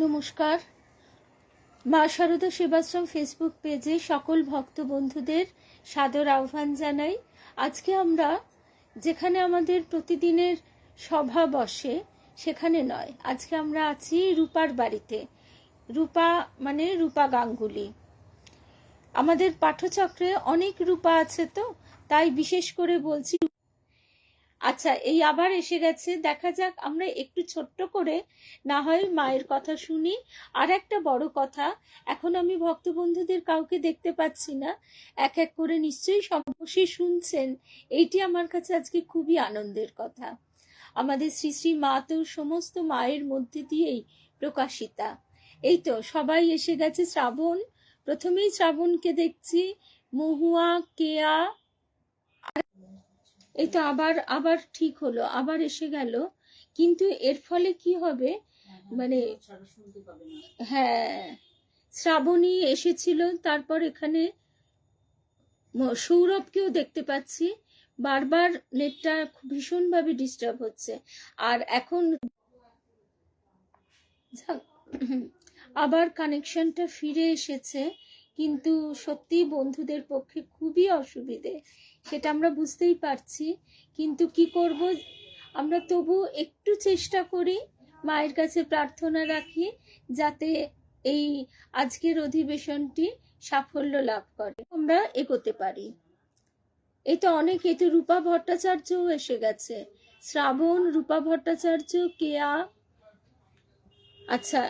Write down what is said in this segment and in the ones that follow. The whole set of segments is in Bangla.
নমস্কার। মা শারদা সেবাশ্রম ফেসবুক পেজে সকল ভক্ত বন্ধুদের সাদর আহ্বান জানাই। আজকে আমরা যেখানে আমাদের প্রতিদিনের সভা বসে সেখানে নয়, আজকে আমরা আছি রূপার বাড়িতে। রূপা মানে রূপা গাঙ্গুলি। আমাদের পাঠচক্রে অনেক রূপা আছে, তো তাই বিশেষ করে বলছি। আচ্ছা, এই আবার এসে গেছে, দেখা যাক। আমরা একটু ছোট্ট করে না হয় মায়ের কথা শুনি। আর একটা বড় কথা, এখন আমি ভক্ত বন্ধুদের কাউকে দেখতে পাচ্ছি না, এক এক করে নিশ্চয়ই সববসে শুনছেন। এইটি আমার কাছে আজকে খুবই আনন্দের কথা। আমাদের শ্রী শ্রী মা তো সমস্ত মায়ের মধ্যে দিয়েই প্রকাশিতা। এই তো সবাই এসে গেছে। শ্রাবণ, প্রথমেই শ্রাবণকে দেখছি, মহুয়া, কেয়া, এই তো আবার আবার ঠিক হলো, আবার এসে গেল। কিন্তু এর ফলে কি হবে, মানে হ্যাঁ, শ্রাবণী এসেছিল, তারপর এখানে সৌরভকেও দেখতে পাচ্ছি। বারবার নেটটা ভীষণভাবে ডিস্টার্ব হচ্ছে। আর এখন আবার কানেকশনটা ফিরে এসেছে, কিন্তু সত্যি বন্ধুদের পক্ষে খুবই অসুবিধে, সেটা আমরা বুঝতেই পারছি। কিন্তু কি করব, আমরা তবু একটু চেষ্টা করি, মায়ের কাছে প্রার্থনা রাখি যাতে এই আজকের অধিবেশনটি সাফল্য লাভ করে, আমরা এগোতে পারি। এই তো অনেক, এই তো রূপা ভট্টাচার্যও এসে গেছে। শ্রাবণ, রূপা ভট্টাচার্য, কেয়া। আচ্ছা,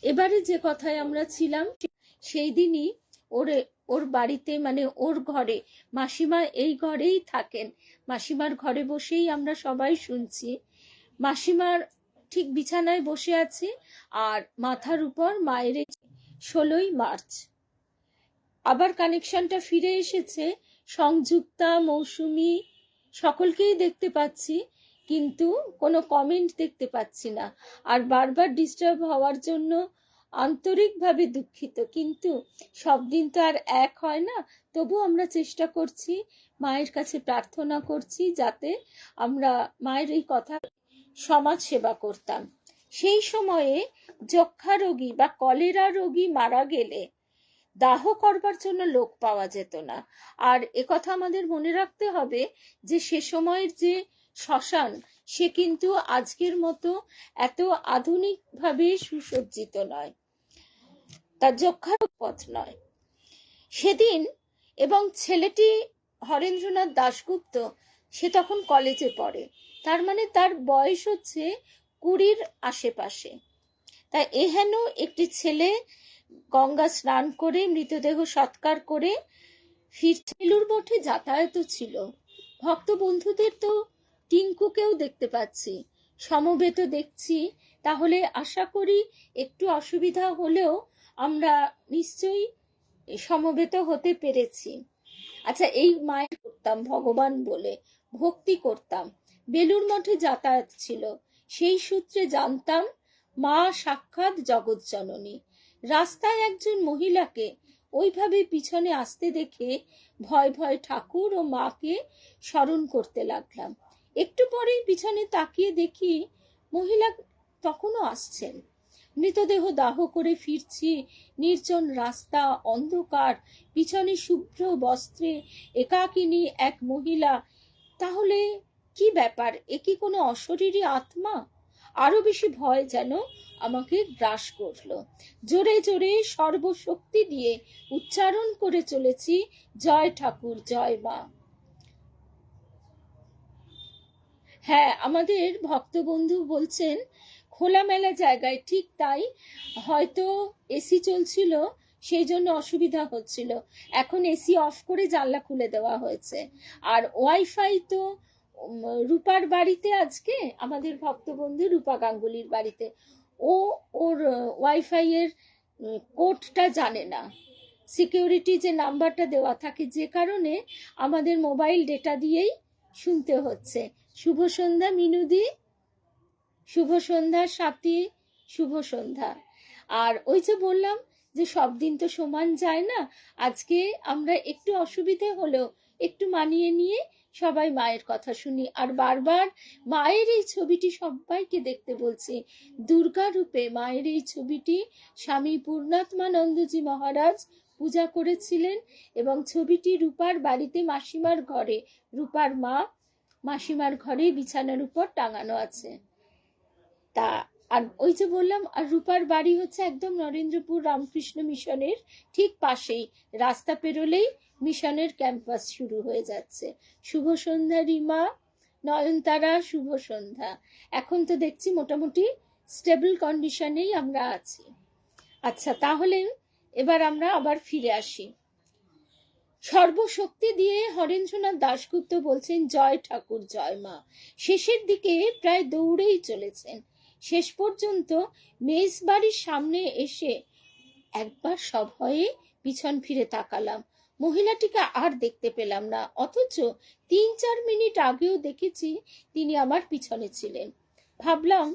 এবারে যে কথায় আমরা ছিলাম, সেই দিনই ওর বাড়িতে, মানে ওর ঘরে, মাসিমা এই ঘরেই থাকেন, মাসিমার ঘরে বসেই আমরা সবাই শুনছি। মাসিমার ঠিক বিছানায় বসে আছি, আর মাথার উপর মায়ের 16ই মার্চ। আবার কানেকশনটা ফিরে এসেছে। সংযুক্তা, মৌসুমী সকলকেই দেখতে পাচ্ছি, কিন্তু কোনো কমেন্ট দেখতে পাচ্ছি না। আর বারবার ডিস্টার্ব হওয়ার জন্য আন্তরিকভাবে দুঃখিত, কিন্তু সব দিন তো আর এক হয় না। তবু আমরা চেষ্টা করছি, মায়ের কাছে প্রার্থনা করছি যাতে আমরা মায়ের এই কথা সমাজ সেবা করতাম। সেই সময়ে যক্ষা রোগী বা কলেরা রোগী মারা গেলে দাহ করবার জন্য লোক পাওয়া যেত না। আর একথা আমাদের মনে রাখতে হবে যে সে সময়ের যে শ্মশান, সে কিন্তু আজকের মতো এত আধুনিকভাবে সুসজ্জিত নয়, তার যক্ষার পথ নয় সেদিন। এবং ছেলেটি হরেন্দ্রনাথ দাশগুপ্ত, সে তখন কলেজে পড়ে, তার মানে তার বয়স হচ্ছে 20-র আশেপাশে। তাই এহেন একটি ছেলে গঙ্গা স্নান করে মৃতদেহ সৎকার করে বেলুড় মঠে যাতায়াত ছিল। ভক্ত বন্ধুদের তো টিঙ্কুকেও দেখতে পাচ্ছি, সমবেত দেখছি। তাহলে আশা করি একটু অসুবিধা হলেও আমরা নিশ্চয়ই সমবেত হতে পেরেছি। আচ্ছা, এই মায়ের করতাম ভগবান বলে ভক্তি করতাম, বেলুড় মঠে যাতায়াত ছিল, সেই সূত্রে জানতাম মা সাক্ষাৎ জগৎ জননী। রাস্তায় একজন মহিলাকে ওইভাবে পিছনে আসতে দেখে ভয় ভয় ঠাকুর ও মাকে স্মরণ করতে লাগলাম। একটু পরেই পিছনে তাকিয়ে দেখি মহিলা তখনও আসছেন। মৃতদেহ দাহ করে ফিরছি, নির্জন রাস্তা, অন্ধকার, পিছনে শুভ্র বস্ত্রে একাকিনী এক মহিলা। তাহলে কি ব্যাপার, এ কি কোনো অশরীরী আত্মা? আরো বেশি ভয় যেন আমাকে গ্রাস করলো। জোরে জোরে সর্বশক্তি দিয়ে উচ্চারণ করে চলেছি, জয় ঠাকুর, জয় মা। হ্যাঁ, আমাদের ভক্তবন্ধু বলছেন খোলামেলা জায়গায়, ঠিক তাই। হয়তো এসি চলছিল, সেই জন্য অসুবিধা হচ্ছিল। এখন এসি অফ করে জানলা খুলে দেওয়া হয়েছে। আর ওয়াইফাই তো রূপার বাড়িতে, আজকে আমাদের ভক্তবন্ধু রূপা গাঙ্গুলির বাড়িতে, ওর ওয়াইফাই এর কোডটা জানে না, সিকিউরিটি যে নাম্বারটা দেওয়া থাকে, যে কারণে আমাদের মোবাইল ডেটা দিয়েই শুনতে হচ্ছে। শুভ সন্ধ্যা মিনুদি, শুভ সন্ধ্যা সাথী, শুভ সন্ধ্যা। আর ওই যে বললাম যে সব দিন তো সমান যায় না, আজকে আমরা একটু অসুবিধে হলেও একটু মানিয়ে নিয়ে সবাই মায়ের কথা শুনি, আর বারবার মায়ের এই ছবিটি সবাইকে দেখতে বলছি। দুর্গা রূপে মায়ের এই ছবিটি স্বামী পূর্ণাত্মানন্দজি মহারাজ পূজা করেছিলেন, এবং ছবিটি রূপার বাড়িতে মাসিমার ঘরে, রূপার মা মাসিমার ঘরে বিছানার উপর টাঙানো আছে। তা আর ওই যে বললাম, আর রূপার বাড়ি হচ্ছে একদম নরেন্দ্রপুর রামকৃষ্ণ মিশনের ঠিক পাশেই, রাস্তা পেরোলেই মিশনের ক্যাম্পাস শুরু হয়ে যাচ্ছে। শুভ সন্ধ্যা রিমা, নয়নতারা, শুভ সন্ধ্যা। এখন তো দেখছি মোটামুটি স্টেবল কন্ডিশনেই আমরা আছি। আচ্ছা, তাহলে এবার আমরা আবার ফিরে আসি। সর্বশক্তি দিয়ে হরেন্দ্রনাথ দাশগুপ্ত বলছেন জয় ঠাকুর জয় মা। শেষের দিকে প্রায় দৌড়েই চলেছেন। শেষ পর্যন্ত মেস বাড়ির সামনে এসে একবার সভয়ে পিছন ফিরে তাকালাম। মহিলাটিকে আর দেখতে পেলাম না, অথচ 3-4 মিনিট আগেও দেখেছি তিনি আমার পিছনে ছিলেন। ভাবলাম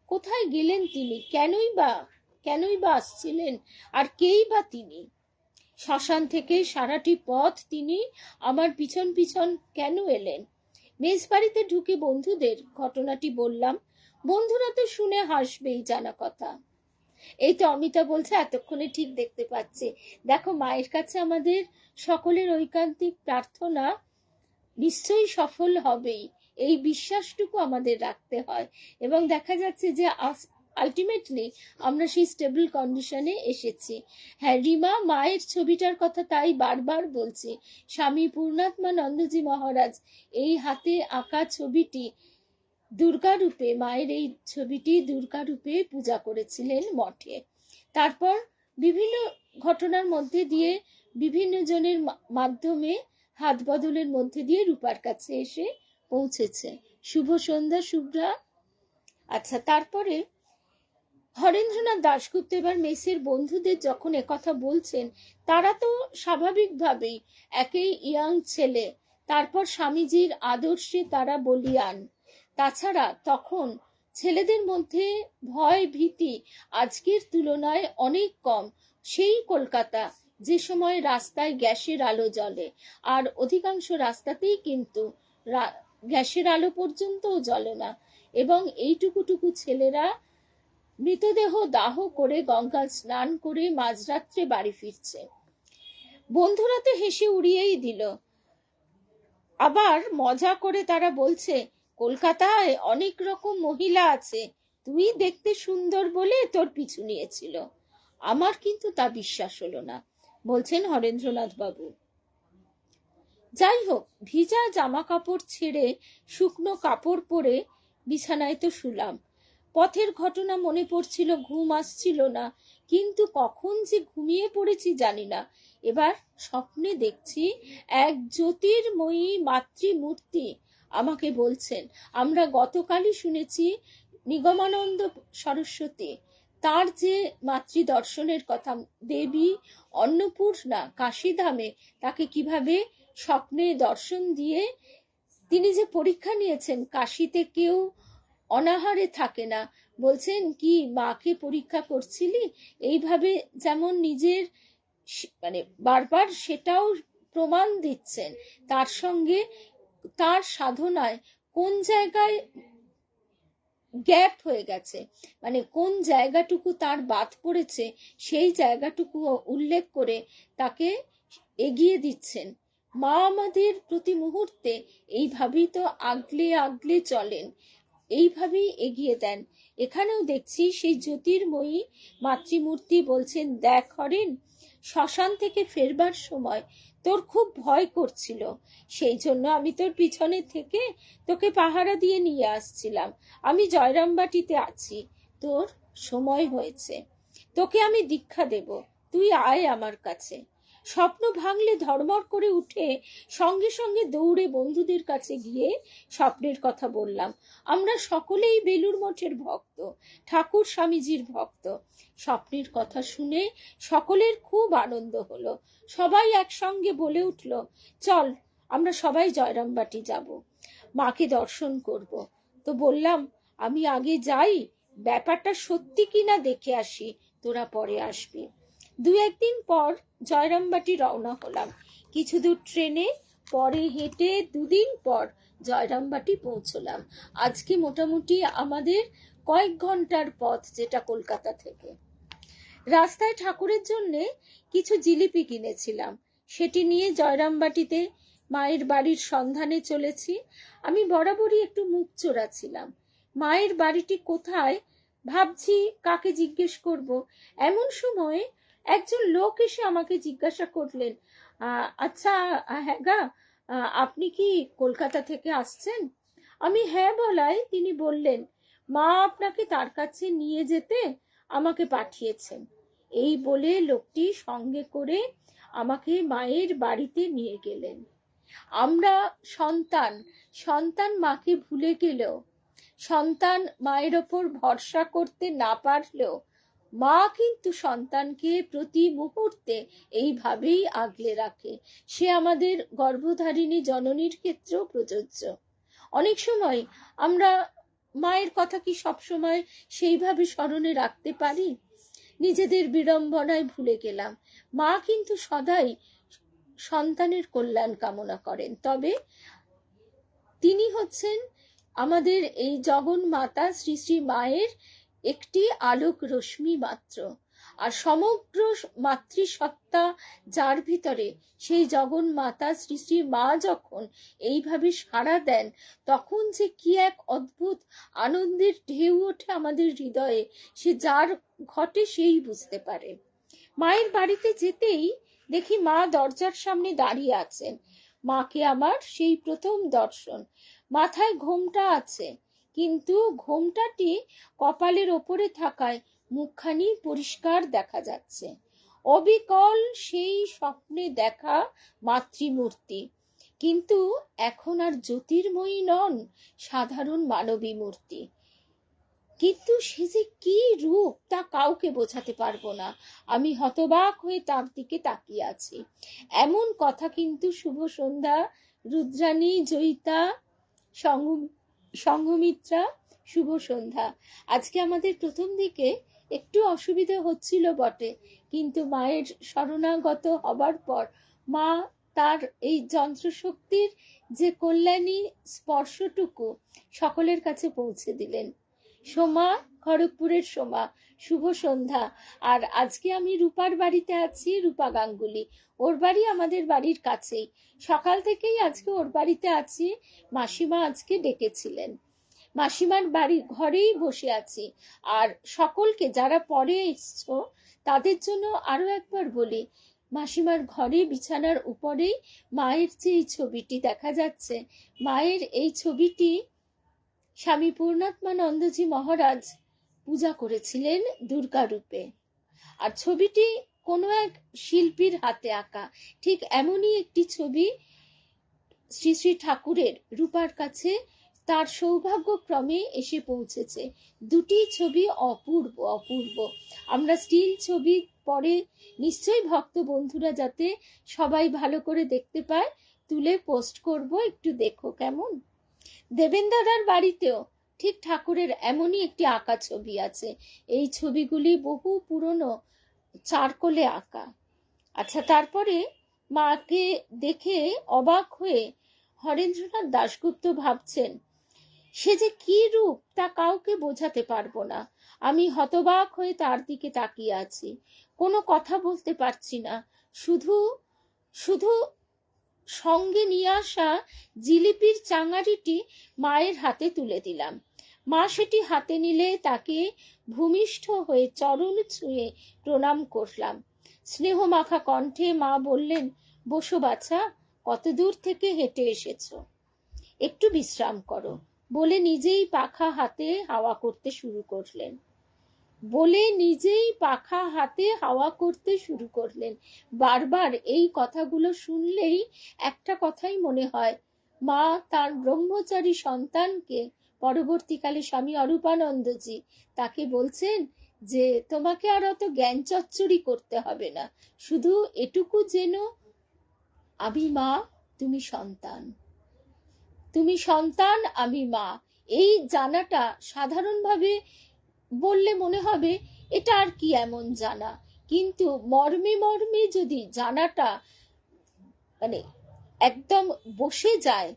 কোথায় গেলেন তিনি, কেনই বা আসছিলেন, আর কেই বা তিনি? শ্মশান থেকে সারাটি পথ তিনি আমার পিছন পিছন কেন এলেন? মেস বাড়িতে ঢুকে বন্ধুদের ঘটনাটি বললাম। বন্ধুরা তো শুনে হাসবেই, জানা কথা। এই তো অমিতা বলছে এতক্ষণে ঠিক দেখতে পাচ্ছে। দেখো, মায়ের কাছে আমাদের সকলের ঐকান্তিক প্রার্থনা নিশ্চয়ই সফল হবেই, এই বিশ্বাসটুকু আমাদের রাখতে হয়। এবং দেখা যাচ্ছে যে আলটিমেটলি আমরা সেই স্টেবল কন্ডিশনে এসেছি। হ্যাঁ রিমা, মায়ের ছবিটার কথা তাই বারবার বলছি। স্বামী পূর্ণাত্মানন্দজি মহারাজ এই হাতে আঁকা ছবিটি দুর্গা রূপে, মায়ের এই ছবিটি দুর্গা রূপে পূজা করেছিলেন মঠে। তারপর বিভিন্ন ঘটনার মধ্যে দিয়ে, বিভিন্ন জনের মাধ্যমে, হাত বদলের মধ্যে দিয়ে রূপার কাছে এসে পৌঁছেছে। শুভ সন্ধ্যা শুভ্রা। আচ্ছা, তারপরে হরেন্দ্রনাথ দাশগুপ্ত এবার মেসের বন্ধুদের যখন একথা বলছেন, তারা তো স্বাভাবিকভাবেই একই ইয়াং ছেলে, তারপর স্বামীজির আদর্শে তারা বলিয়ান। তাছাড়া তখন ছেলেদের মধ্যে ভয় ভীতি আজকের তুলনায় অনেক কম। সেই কলকাতা, যে সময় রাস্তায় গ্যাসের আলো জ্বলে, আর অধিকাংশ রাস্তাতেই কিন্তু গ্যাসের আলো পর্যন্তও জ্বলে না, এবং এইটুকুটুকু ছেলেরা মৃতদেহ দাহ করে গঙ্গা স্নান করে মাঝরাত্রে বাড়ি ফিরছে। বন্ধুরা তো হেসে উড়িয়েই দিল। আবার মজা করে তারা বলছে, কলকাতায় অনেক রকম মহিলা আছে, তুই দেখতে সুন্দর বলে তোর পিছু নিয়েছিল। আমার কিন্তু তা বিশ্বাস হলো না, বলছেন হরেন্দ্রনাথ বাবু। যাই হোক, ভিজা জামা কাপড় ছেড়ে শুকনো কাপড় পরে বিছানায় তো শুলাম। পথের ঘটনা মনে পড়ছিল, ঘুম আসছিল না, কিন্তু কখন যে ঘুমিয়ে পড়েছি জানি না। এবার স্বপ্নে দেখছি এক জ্যোতির্ময়ী মাতৃমূর্তি আমাকে বলছেন, আমরা গতকালই শুনেছি নিগমানন্দ সরস্বতী তার যে মাতৃ দর্শনের কথা, দেবী অন্নপূর্ণা কাশীধামে তাকে কিভাবে স্বপ্নে দর্শন দিয়ে তিনি যে পরীক্ষা নিয়েছেন। কাশীতে কেউ অনাহারে থাকে না, বলছেন কি মাকে পরীক্ষা করছিলি, এইভাবে যেমন নিজের মানে বারবার সেটাও প্রমাণ দিচ্ছেন। তার সঙ্গে তার সাধনায় কোন জায়গায় গ্যাপ হয়ে গেছে, মানে কোন জায়গাটুকু তার বাদ পড়েছে, সেই জায়গাটুকু উল্লেখ করে তাকে এগিয়ে দিচ্ছেন। মা আমাদের প্রতি মুহূর্তে এইভাবেই তো আগলে আগলে চলেন, এইভাবেই এগিয়ে দেন। এখানেও দেখছি সেই জ্যোতির্ময়ী মাতৃমূর্তি বলছেন, দেখ হরেন, শ্মশান থেকে ফেরবার সময় তোর খুব ভয় করছিল, সেই জন্য আমি তোর পিছনে থেকে তোকে পাহারা দিয়ে নিয়ে আসছিলাম। আমি জয়রামবাটিতে আছি, তোর সময় হয়েছে, তোকে আমি দীক্ষা দেব, তুই আয় আমার কাছে। স্বপ্ন ভাঙলে ধর্মর করে উঠে সঙ্গে সঙ্গে দৌড়ে বন্ধুদের কাছে গিয়ে স্বপ্নের কথা বললাম। আমরা সকলেই বেলুর মঠের ভক্ত, ঠাকুর স্বামীজির ভক্ত। স্বপ্নের কথা শুনে সকলের খুব আনন্দ হলো। সবাই একসঙ্গে বলে উঠল, চল আমরা সবাই জয়রামবাটি যাব, মাকে দর্শন করব। তো বললাম, আমি আগে যাই, ব্যাপারটা সত্যি কিনা দেখে আসি, তোরা পরে আসবি। 2-1 দিন পর জয়রামবাটি রওনা হলাম। কিছু দূর ট্রেনে পরে হেঁটে 2 দিন পর জয়রামবাটি পৌঁছলাম। আজকে মোটামুটি আমাদের কয়েক ঘন্টার পথ, যেটা কলকাতা থেকে। রাস্তায় ঠাকুরের জন্য কিছু জিলিপি কিনেছিলাম, সেটি নিয়ে জয়রামবাটিতে মায়ের বাড়ির সন্ধানে চলেছি। আমি বরাবরই একটু মুখ চোরা ছিলাম। মায়ের বাড়িটি কোথায় ভাবছি, কাকে জিজ্ঞেস করব। এমন সময় একজন লোক এসে আমাকে জিজ্ঞাসা করলেন, আচ্ছা হ্যাঁ গা, আপনি কি কলকাতা থেকে আসছেন? আমি হ্যাঁ বলায় তিনি বললেন, মা আপনাকে তার কাছে নিয়ে যেতে আমাকে পাঠিয়েছেন। এই বলে লোকটি সঙ্গে করে আমাকে মায়ের বাড়িতে নিয়ে গেলেন। আমরা সন্তান, সন্তান মাকে ভুলে গেলেও, সন্তান মায়ের ওপর ভরসা করতে না পারলেও, মা কিন্তু সন্তানকে প্রতি মুহূর্তে এইভাবেই আগলে রাখে। সে আমাদের গর্ভধারিণী জননীর ক্ষেত্রেও প্রযোজ্য। অনেক সময় আমরা মায়ের কথা কি সবসময় সেইভাবে স্মরণে রাখতে পারি? নিজেদের বিড়ম্বনায় ভুলে গেলাম। মা কিন্তু সদাই সন্তানের কল্যাণ কামনা করেন, তবে তিনি হচ্ছেন আমাদের এই জগন মাতা শ্রী শ্রী মায়ের একটি আলোক রশ্মি মাত্র। আর সমগ্র মাতৃসত্তা যার ভিতরে, সেই জগন মাতা শ্রী শ্রী মা যখন এইভাবে সাড়া দেন, তখন যে কি এক অদ্ভুত আনন্দের ঢেউ ওঠে আমাদের হৃদয়ে, সে যার ঘটে সেই বুঝতে পারে। মায়ের বাড়িতে যেতেই দেখি মা দরজার সামনে দাঁড়িয়ে আছেন। মাকে আমার সেই প্রথম দর্শন। মাথায় ঘোমটা আছে, কিন্তু ঘোমটাটি কপালের ওপরে থাকায় মুখখানি পরিষ্কার দেখা যাচ্ছে। অবিকল সেই স্বপ্নে দেখা মাতৃমূর্তি, কিন্তু এখন আর জ্যোতির্ময়ী নন, সাধারণ মানবী মূর্তি। কিন্তু সে যে কি রূপ, তা কাউকে বোঝাতে পারবো না। আমি হতবাক হয়ে তার দিকে তাকিয়ে আছি। এমন কথা কিন্তু শুভ সন্ধ্যা, রুদ্রাণী, জয়িতা, সংঘমিত্রা, শুভ সন্ধ্যা। আজকে আমাদের প্রথম দিকে একটু অসুবিধা হচ্ছিল বটে, কিন্তু মায়ের শরণাগত হবার পর মা তার এই যন্ত্রশক্তির যে কল্যাণী স্পর্শটুকু সকলের কাছে পৌঁছে দিলেন। সোমা, খড়গপুরের সোমা, শুভ সন্ধ্যা। আর আজকে আমি রূপার বাড়িতে আছি, রূপা গাঙ্গুলি। ওর বাড়ি আমাদের বাড়ির কাছেই। সকাল থেকেই আজকে ওর বাড়িতে আছি। মাসিমা আজকে ডেকেছিলেন। মাসিমার বাড়ি ঘরেই বসে আছি। আর সকলকে, যারা পরে এসছো তাদের জন্য আরো একবার বলি, মাসিমার ঘরে বিছানার উপরেই মায়ের যে এই ছবিটি দেখা যাচ্ছে, মায়ের এই ছবিটি স্বামী পূর্ণাত্মানন্দজি মহারাজ পূজা করেছিলেন দুর্গা রূপে। আর ছবিটি কোনো এক শিল্পীর হাতে আঁকা। ঠিক এমনই একটি ছবি শ্রী শ্রী ঠাকুরের রূপার কাছে তার সৌভাগ্যক্রমে এসে পৌঁছেছে। দুটি ছবি অপূর্ব অপূর্ব। আমরা স্টিল ছবি পরে নিশ্চয়ই ভক্ত বন্ধুরা যাতে সবাই ভালো করে দেখতে পায়, তুলে পোস্ট করব, একটু দেখো কেমন। দেবেন দাদার বাড়িতেও ঠিক ঠাকুরের এমনই একটি আঁকা ছবি আছে। এই ছবিগুলি বহু পুরনো, চারকোলে আঁকা। আচ্ছা, তারপরে মাকে দেখে অবাক হয়ে হরেন্দ্রনাথ দাশগুপ্ত ভাবছেন, সে যে কি রূপ, তা কাউকে বোঝাতে পারবো না। আমি হতবাক হয়ে তার দিকে তাকিয়ে আছি, কোনো কথা বলতে পারছি না। শুধু শুধু সঙ্গে নিয়ে আসা জিলিপির চাঙারিটি মায়ের হাতে তুলে দিলাম। মা সেটি হাতে নিলে তাকে ভূমিষ্ঠ হয়ে চরণ ছুঁয়ে প্রণাম করলাম। স্নেহ মাখা কণ্ঠে মা বললেন, বসো বাছা, কত দূর থেকে হেঁটে এসেছো, একটু বিশ্রাম করো। বলে নিজেই পাখা হাতে হাওয়া করতে শুরু করলেন। বারবার এই কথাগুলো শুনলেই একটা কথাই মনে হয়, মা তার ব্রহ্মচারী সন্তানকে, পরবর্তীকালে স্বামী অরূপানন্দজি, তাকে বলছেন যে তোমাকে আর অত জ্ঞান চচ্চড়ি করতে হবে না, শুধু এটুকু যেন আমি মা, তুমি সন্তান, তুমি সন্তান, আমি মা। এই জানাটা সাধারণভাবে বললে মনে হবে এটা আর কি এমন জানা, কিন্তু মর্মে মর্মে যদি জানাটা মানে একদম বসে যায়,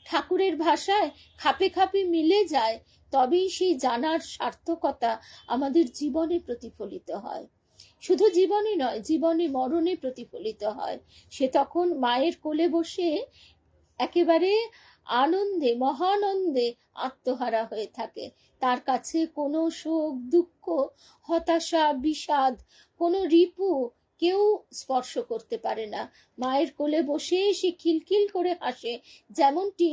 ঠাকুরের ভাষায় খাপে খাপে মিলে যায়, তবেই সেই জানার সার্থকতা আমাদের জীবনে প্রতিফলিত হয়। শুধু জীবনে নয়, জীবনে মরণে প্রতিফলিত হয়। সে তখন মায়ের কোলে বসে একেবারে আনন্দে, মহানন্দে আত্মহারা হয়ে থাকে। তার কাছে কোনো শোক, দুঃখ, হতাশা, বিষাদ, কোনো রিপু কেউ স্পর্শ করতে পারে না। মায়ের কোলে বসে সে খিলখিল করে হাসে। যেমনটি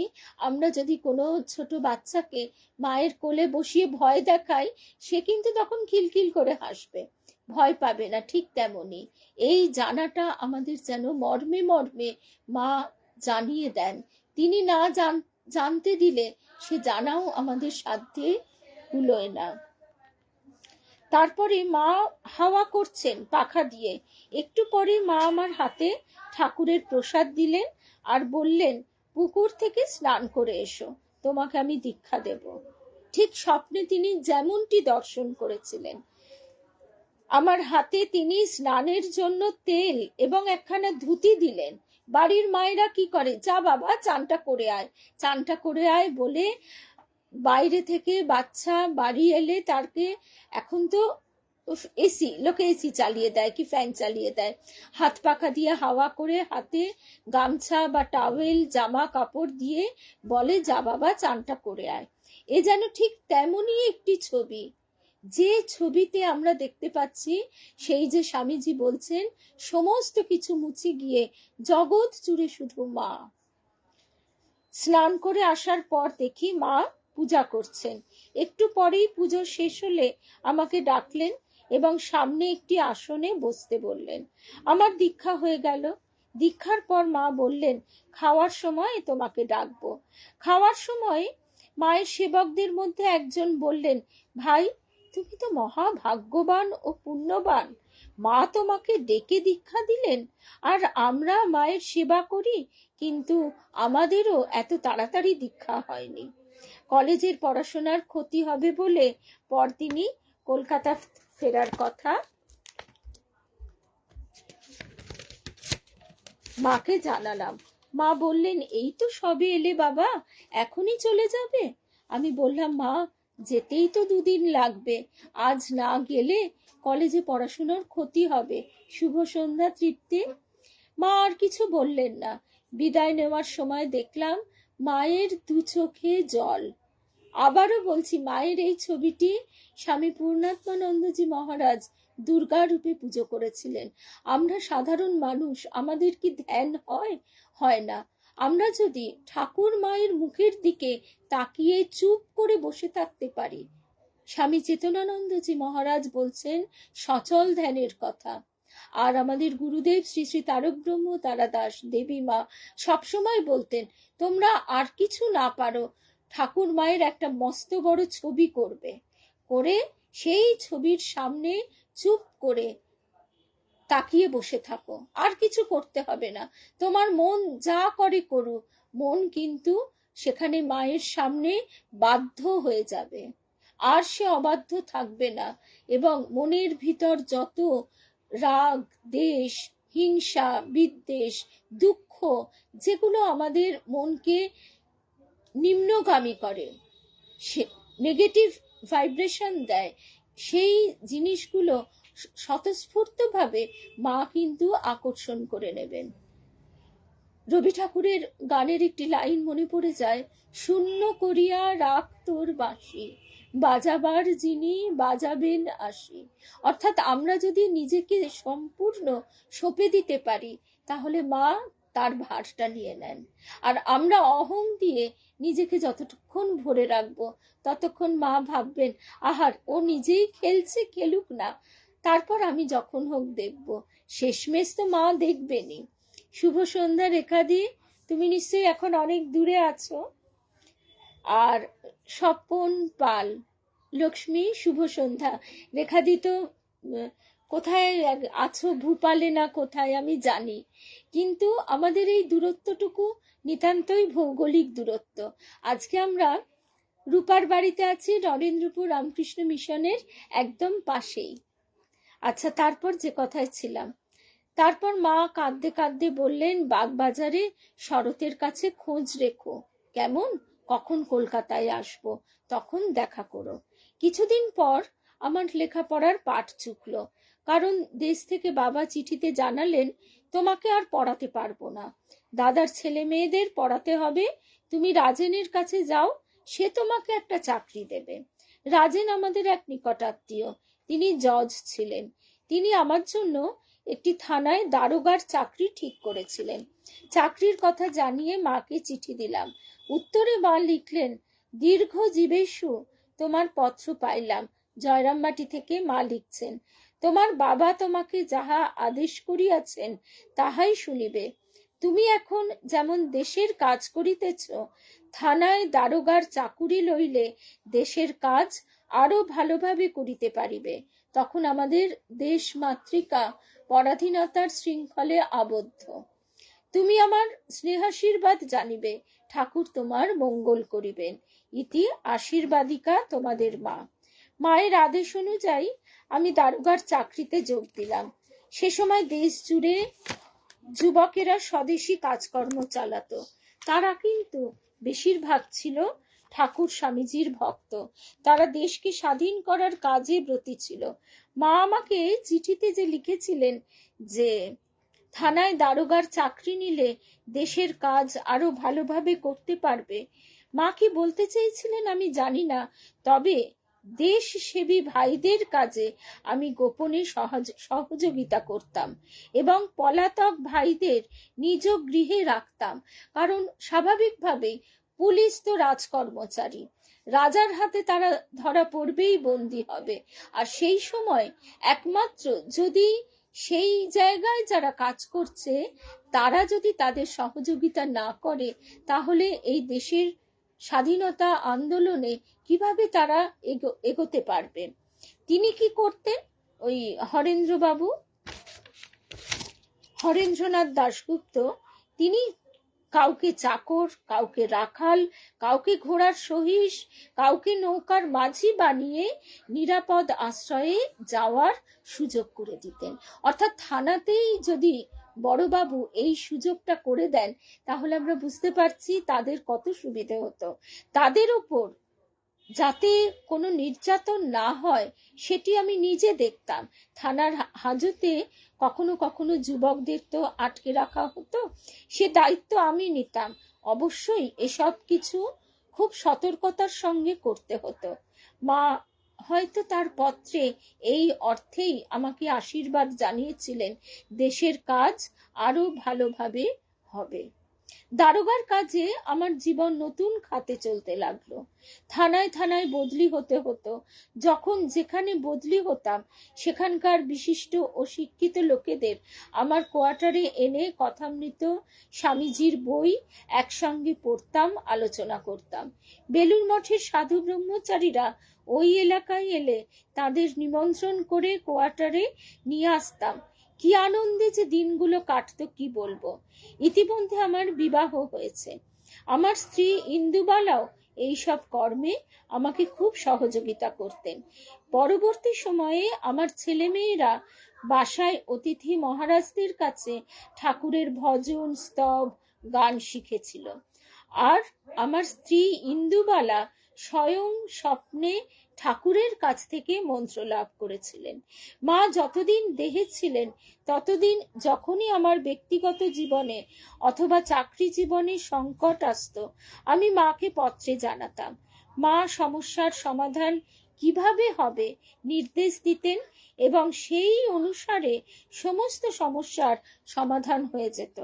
আমরা যদি কোনো ছোট বাচ্চাকে মায়ের কোলে বসিয়ে ভয় দেখাই, সে কিন্তু তখন খিলখিল করে হাসবে, ভয় পাবে না। ঠিক তেমনি এই জানাটা আমাদের যেন মর্মে মর্মে মা জানিয়ে দেন। তিনি না জানতে দিলে সে জানাও আমাদের সাধ্যে কুলোয় না। তারপরে মা হাওয়া করছেন পাখা দিয়ে। একটু পরে মা আমার হাতে ঠাকুরের প্রসাদ দিলেন আর বললেন, পুকুর থেকে স্নান করে এসো, তোমাকে আমি দীক্ষা দেব। ঠিক স্বপ্নে তিনি যেমনটি দর্শন করেছিলেন। আমার হাতে তিনি স্নানের জন্য তেল এবং একখানা ধুতি দিলেন। বাড়ির মায়েরা কি করে, যা বাবা চানটা করে আয়, চানটা করে আয় বলে বাইরে থেকে বাচ্চা বাড়ি এলে তাকে, এখন তো এসি, লোকে এসি চালিয়ে দেয় কি ফ্যান চালিয়ে দেয়, হাত পাখা দিয়ে হাওয়া করে হাতে গামছা বা টাওয়েল জামা কাপড় দিয়ে বলে, যা বাবা চানটা করে আয়। এ যেন ঠিক তেমনই একটি ছবি, যে ছবিতে আমরা দেখতে পাচ্ছি সেই যে স্বামীজি বলছেন, সমস্ত কিছু মুছে গিয়ে জগৎ জুড়ে শুধু মা। স্নান করে আসার পর দেখি মা পূজা করছেন। একটু পরেই পুজো শেষ হলে আমাকে ডাকলেন এবং সামনে একটি আসনে বসতে বললেন। আমার দীক্ষা হয়ে গেল। দীক্ষার পর মা বললেন, খাওয়ার সময় তোমাকে ডাকবো। খাওয়ার সময় মায়ের সেবকদের মধ্যে একজন বললেন, ভাই তুমি তো মহা ভাগ্যবান ও পুণ্যবান, মা তোমাকে ডেকে দীক্ষা দিলেন, আর আমরা মায়ের সেবা করি, কিন্তু আমাদেরও এত তাড়াতাড়ি দীক্ষা হয়নি। কলেজের পড়াশোনার ক্ষতি হবে বলে পরদিনই কলকাতা ফেরার কথা মাকে জানালাম। মা বললেন, এই তো সবে এলে বাবা, এখনই চলে যাবে? আমি বললাম, মা যেতেই তো 2 দিন লাগবে, আজ না গেলে কলেজে পড়াশোনার ক্ষতি হবে। শুভ সন্ধ্যা তৃপ্তি। মা আর কিছু বললেন না। বিদায় নেওয়ার সময় দেখলাম মায়ের 2 চোখে জল। আবারও বলছি, মায়ের এই ছবিটি স্বামী পূর্ণাত্মানন্দজি মহারাজ দুর্গা রূপে পুজো করেছিলেন। আমরা সাধারণ মানুষ, আমাদের কি ধ্যান হয় না? আমরা যদি ঠাকুর মায়ের মুখের দিকে তাকিয়ে চুপ করে বসে থাকতে পারি, স্বামী চেতনানন্দজি মহারাজ বলছেন সচল ধ্যানের কথা। আর আমাদের গুরুদেব শ্রী শ্রী তারক ব্রহ্ম তারাদাস দেবী মা সবসময় বলতেন, তোমরা আর কিছু না পারো, ঠাকুর মায়ের একটা মস্ত বড় ছবি করবে, করে সেই ছবির সামনে চুপ করে তাকিয়ে বসে থাকো, আর কিছু করতে হবে না। তোমার মন যা করে করুক, মন কিন্তু সেখানে মায়ের সামনে বাধ্য হয়ে যাবে, আর সে অবাধ্য থাকবে না। এবং মনের ভিতর যত রাগ, দেশ, হিংসা, বিদ্বেষ, দুঃখ, যেগুলো আমাদের মনকে নিম্নগামী করে, সে নেগেটিভ ভাইব্রেশন দেয়, সেই জিনিসগুলো স্বতঃস্ফূর্তভাবে মা কিন্তু আকর্ষণ করে নেবেন। রবি ঠাকুরের গানের একটি লাইন মনে পড়ে যায়, শূন্য করিয়া রাখ তোর বাঁশি, বাজাবার যিনি বাজাবেন আসি। অর্থাৎ আমরা যদি নিজেকে সম্পূর্ণ সঁপে দিতে পারি, তাহলে মা তার ভারটা নিয়ে নেন। আর আমরা অহং দিয়ে নিজেকে যতক্ষণ ভরে রাখবো, ততক্ষণ মা ভাববেন, আহার ও নিজেই খেলছে, খেলুক না, তারপর আমি যখন হোক দেখব। শেষমেশ তো মা দেখবেনই। শুভ সন্ধ্যা রেখাদি, তুমি নিশ্চয়ই এখন অনেক দূরে আছো। আর স্বপন পাল, লক্ষ্মী, শুভ সন্ধ্যা। রেখাদি তো কোথায় আছো, ভূপালে না কোথায় আমি জানি, কিন্তু আমাদের এই দূরত্বটুকু নিতান্তই ভৌগোলিক দূরত্ব। আজকে আমরা রূপার বাড়িতে আছি, নরেন্দ্রপুর রামকৃষ্ণ মিশনের একদম পাশেই। আচ্ছা, তারপর যে কথায় ছিলাম, তারপর মা কাঁদতে কাঁদতে বললেন, বাগবাজারে শরতের কাছে খোঁজ রেখো, কেমন? কখন কলকাতায় আসবো, তখন দেখা করো। কিছুদিন পর আমার লেখাপড়ার পাঠ চুকলো, কারণ দেশ থেকে বাবা চিঠিতে জানালেন, তোমাকে আর পড়াতে পারবো না, দাদার ছেলে মেয়েদের পড়াতে হবে, তুমি রাজেনের কাছে যাও, সে তোমাকে একটা চাকরি দেবে। রাজেন আমাদের এক নিকটাত্মীয়, তিনি জজ ছিলেন। তিনি আমার জন্য একটি থানায় দারোগার চাকরি ঠিক করেছিলেন। চাকরির কথা জানিয়ে মাকে চিঠি দিলাম। উত্তরে মা লিখলেন, দীর্ঘ জীবেষু তোমার পত্র পাইলাম। জয়রামবাটি থেকে মা লিখছেন, তোমার বাবা তোমাকে যাহা আদেশ করিয়াছেন তাহাই শুনিবে। তুমি এখন যেমন দেশের কাজ করিতেছ, থানায় দারোগার চাকুরি লইলে দেশের কাজ আরো ভালোভাবে করিতে পারিবে। তখন আমাদের দেশ মাতৃকা পরাধীনতার শৃঙ্খলে আবদ্ধ। তুমি আমার স্নেহাশীর্বাদ জানিবে, ঠাকুর তোমার মঙ্গল করিবেন। ইতি আশীর্বাদিকা তোমাদের মা। মায়ের আদেশ অনুযায়ী আমি দারোগার চাকরিতে যোগ দিলাম। সে সময় দেশ জুড়ে যুবকেরা স্বদেশী কাজকর্ম চালাতো। তারা কিন্তু বেশিরভাগ ছিল ঠাকুর স্বামীজির ভক্ত। তারা দেশকে স্বাধীন করার কাজে ব্রতী ছিল। মা আমাকে চিঠিতে যে লিখেছিলেন যে থানায় দারোগার চাকরি নিলে দেশের কাজ আরো ভালোভাবে করতে পারবে, মা কি বলতে চেয়েছিলেন আমি জানি না, তবে দেশ সেবী ভাইদের কাজে আমি গোপনে সহযোগিতা করতাম এবং পলাতক ভাইদের নিজ গৃহে রাখতাম, কারণ স্বাভাবিকভাবেই পুলিশ তো রাজকর্মচারী, রাজার হাতে তারা ধরা পড়বেই, বন্দী হবে। আর সেই সময় একমাত্র যদি সেই জায়গায় যারা কাজ করছে তারা যদি তাদের সহযোগিতা না করে, তাহলে এই দেশের স্বাধীনতা আন্দোলনে কিভাবে তারা এগোতে পারবে। তিনি কি করতেন? ওই হরেন্দ্রনাথ দাশগুপ্ত, তিনি কাউকে চাকর, কাউকে রাখাল, কাউকে ঘোড়ার সহিস, কাউকে নৌকার মাঝি বানিয়ে নিরাপদ আশ্রয়ে যাওয়ার সুযোগ করে দিতেন। অর্থাৎ থানাতেই যদি বড়বাবু এই সুযোগটা করে দেন, তাহলে আমরা বুঝতে পারছি তাদের কত সুবিধে হতো। তাদের ওপর যাতে কোনো নির্যাতন না হয় সেটি আমি নিজে দেখতাম। থানার হাজতে কখনো কখনো যুবকদের তো আটকে রাখা হতো, সে দায়িত্ব আমি নিতাম। অবশ্যই এসব কিছু খুব সতর্কতার সঙ্গে করতে হতো। মা হয়তো তার পত্রে এই অর্থেই আমাকে আশীর্বাদ জানিয়েছিলেন, দেশের কাজ আরো ভালোভাবে হবে। দারোগার কাজে আমার জীবন নতুন খাতে চলতে লাগলো। থানায় থানায় বদলি হতে হতো। যখন যেখানে বদলি হতাম সেখানকার বিশিষ্ট ও শিক্ষিত লোকেদের আমার কোয়ার্টারে এনে কথামৃত, স্বামীজির বই একসঙ্গে পড়তাম, আলোচনা করতাম। বেলুড় মঠের সাধু ব্রহ্মচারীরা ওই এলাকায় এলে তাদের নিমন্ত্রণ করে কোয়ার্টারে নিয়ে আসতাম। কি আনন্দে যে দিনগুলো কাটতো কি বলবো। ইতিমধ্যে আমার বিবাহ হয়েছে। আমার স্ত্রী ইন্দুবালাও এইসব কর্মে আমাকে খুব সহযোগিতা করতেন। পরবর্তী সময়ে আমার ছেলে মেয়েরা বাসায় অতিথি মহারাজদের কাছে ঠাকুরের ভজন, স্তব, গান শিখেছিল। আর আমার স্ত্রী ইন্দুবালা স্বয়ং স্বপ্নে ঠাকুরের কাছ থেকে মন্ত্র লাভ করেছিলেন। মা যতদিন দেহে ছিলেন ততদিন যখনই আমার ব্যক্তিগত জীবনে অথবা চাকরি জীবনে সংকট আসতো, আমি মাকে পত্রে জানাতাম। মা সমস্যার সমাধান কিভাবে হবে নির্দেশ দিতেন এবং সেই অনুসারে সমস্ত সমস্যার সমাধান হয়ে যেত।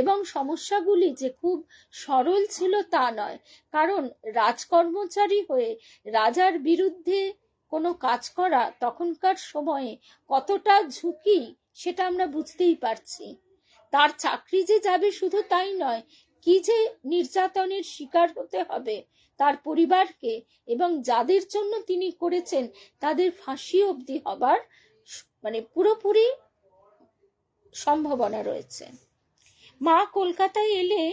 এবং সমস্যাগুলি যে খুব সরল ছিল তা নয়, কারণ রাজকর্মচারী হয়ে রাজার বিরুদ্ধে কোনো কাজ করা তখনকার সময়ে কতটা ঝুঁকি সেটা আমরা বুঝতেই পারছি। তার চাকরি যে যাবে শুধু তাই নয়, কি যে নির্যাতনের শিকার হতে হবে তার পরিবারকে, এবং যাদের জন্য তিনি করেছেন তাদের ফাঁসি অবধি হবার পুরোপুরি সম্ভাবনা রয়েছে। মা কলকাতায় এলে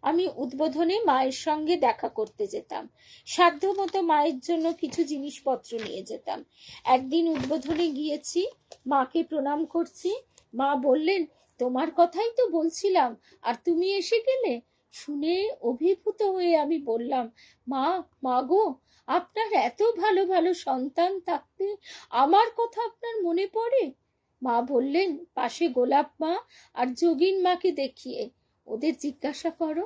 আমি উদ্বোধনে মায়ের সঙ্গে দেখা করতে যেতাম। সাধ্যমতো মায়ের জন্য কিছু জিনিসপত্র নিয়ে যেতাম। একদিন উদ্বোধনে গিয়েছি, মাকে প্রণাম করছি। মা বললেন, তোমার কথাই তো বলছিলাম, আর তুমি এসে গেলে। শুনে অভিভূত হয়ে আমি বললাম, মা, মা গো, আপনার এত ভালো ভালো সন্তান থাকতে আমার কথা আপনার মনে পড়ে? মা বললেন, পাশে গোলাপ মা আর যোগিন মাকে দেখিয়ে, ওদের জিজ্ঞাসা করো।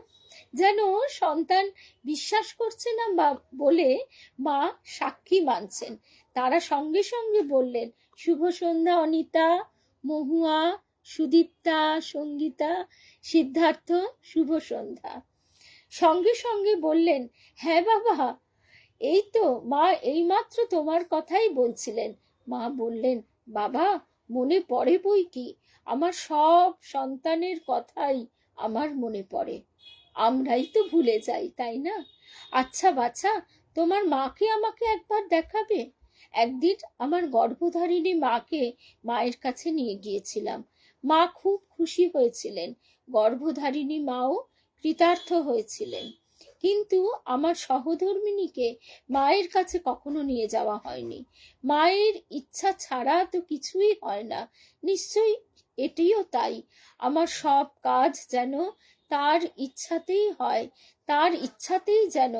যেন সন্তান বিশ্বাস করছে না বা বলে মা সাক্ষী মানছেন। তারা সঙ্গে সঙ্গে বললেন, শুভ সন্ধ্যা অনিতা, মহুয়া, সুদীপ্তা, সঙ্গীতা, সিদ্ধার্থ, শুভ সন্ধ্যা। সঙ্গে সঙ্গে বললেন, হ্যাঁ বাবা, এই তো মা, এইমাত্র তোমার কথাই বলছিলেন। মা বললেন, বাবা, মনে পড়ে বই কি, আমার সব সন্তানের কথাই আমার মনে পড়ে। আমরাই তো ভুলে যাই, তাই না? আচ্ছা বাছা, তোমার মাকে আমাকে একবার দেখাবে? একদিন আমার গর্ভধারিণী মাকে মায়ের কাছে নিয়ে গিয়েছিলাম। মা খুব খুশি হয়েছিলেন, গর্ভধারিণী মাও কৃতার্থ হয়েছিলেন। কিন্তু আমার সহধর্মিণীকে মায়ের কাছে কখনো নিয়ে যাওয়া হয়নি। মায়ের ইচ্ছা ছাড়া তো কিছুই হয় না। নিশ্চয়ই এটিও তাই। আমার সব কাজ যেন তার ইচ্ছাতেই হয়, তার ইচ্ছাতেই যেন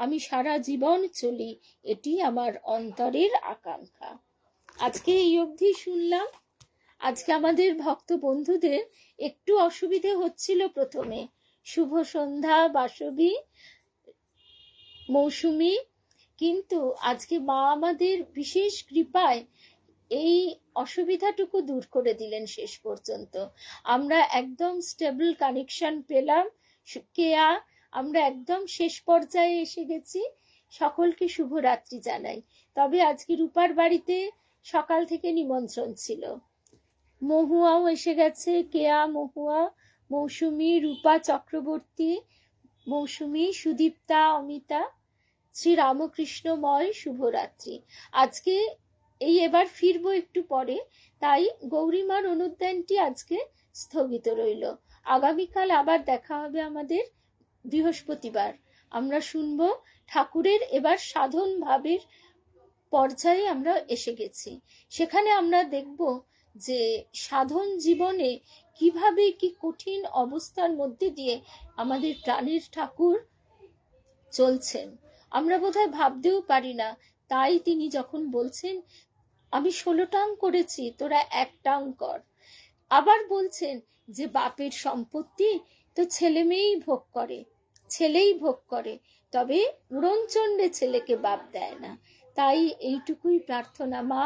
আমি সারা জীবন চলি, এটি আমার অন্তরের আকাঙ্ক্ষা। আজকে এই অবধি শুনলাম। আজকে আমাদের ভক্ত বন্ধুদের একটু অসুবিধে হচ্ছিল প্রথমে। শুভ সন্ধ্যা, বাসবী, মৌসুমী, কিন্তু আজকে মা আমাদের বিশেষ কৃপায় এই অসুবিধাটুকু দূর করে দিলেন শেষ পর্যন্ত। আমরা একদম স্টেবল কানেকশন পেলাম। কেয়া, আমরা একদম শেষ পর্যায়ে এসে গেছি। সকলকে শুভরাত্রি জানাই। তবে আজকে রূপার বাড়িতে সকাল থেকে নিমন্ত্রণ ছিল। মহুয়াও এসে গেছে, কেয়া, মহুয়া, মৌসুমী, রূপা চক্রবর্তী, মৌসুমী, সুদীপ্তা, অমিতা। শ্রী রামকৃষ্ণময় শুভরাত্রি। আজকে এবার ফিরবো একটু পরে, তাই গৌরীমার অনুদ্যানটি আজকে স্থগিত রইল। আগামীকাল আবার দেখা হবে আমাদের বৃহস্পতিবার। আমরা শুনবো ঠাকুরের এবার সাধন ভাবের পর্যায়ে আমরা এসে গেছি। সেখানে আমরা দেখব যে সাধন জীবনে কিভাবে কি কঠিন অবস্থার মধ্যে দিয়ে আমাদের প্রাণের ঠাকুর চলছেন, আমরা বোধহয় ভাবতেও পারি না। তাই তিনি যখন বলছেন, আমি 16 টাং করেছি, তোরা 1 টাং কর। আবার বলছেন যে বাপের সম্পত্তি তো ছেলে মেয়েই ভোগ করে, ছেলেই ভোগ করে, তবে উড়নচণ্ডে ছেলেকে বাপ দেয় না। তাই এইটুকুই প্রার্থনা, মা,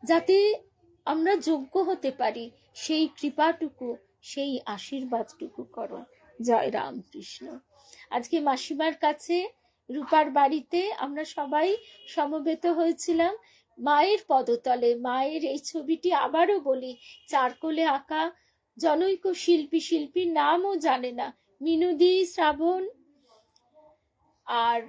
যাতে আমরা যোগ্য হতে পারি, সেই কৃপাটুকু, সেই আশীর্বাদটুকু করো। জয় রামকৃষ্ণ। আজকে মাসিমার কাছে রূপার বাড়িতে আমরা সবাই সমবেত হয়েছিলাম মায়ের পদতলে। মায়ের এই ছবিটি আবারও বলি, চারকোলে আঁকা, জনৈক শিল্পী, শিল্পীর নামও জানে না, মিনুদি, শ্রাবণ, আর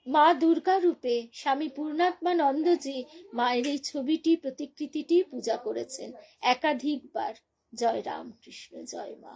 মা দুর্গা রূপে স্বামী পূর্ণাত্মানন্দজি মায়ের এই ছবিটি, প্রতিকৃতিটি পূজা করেছেন একাধিকবার। জয় রামকৃষ্ণ, জয় মা।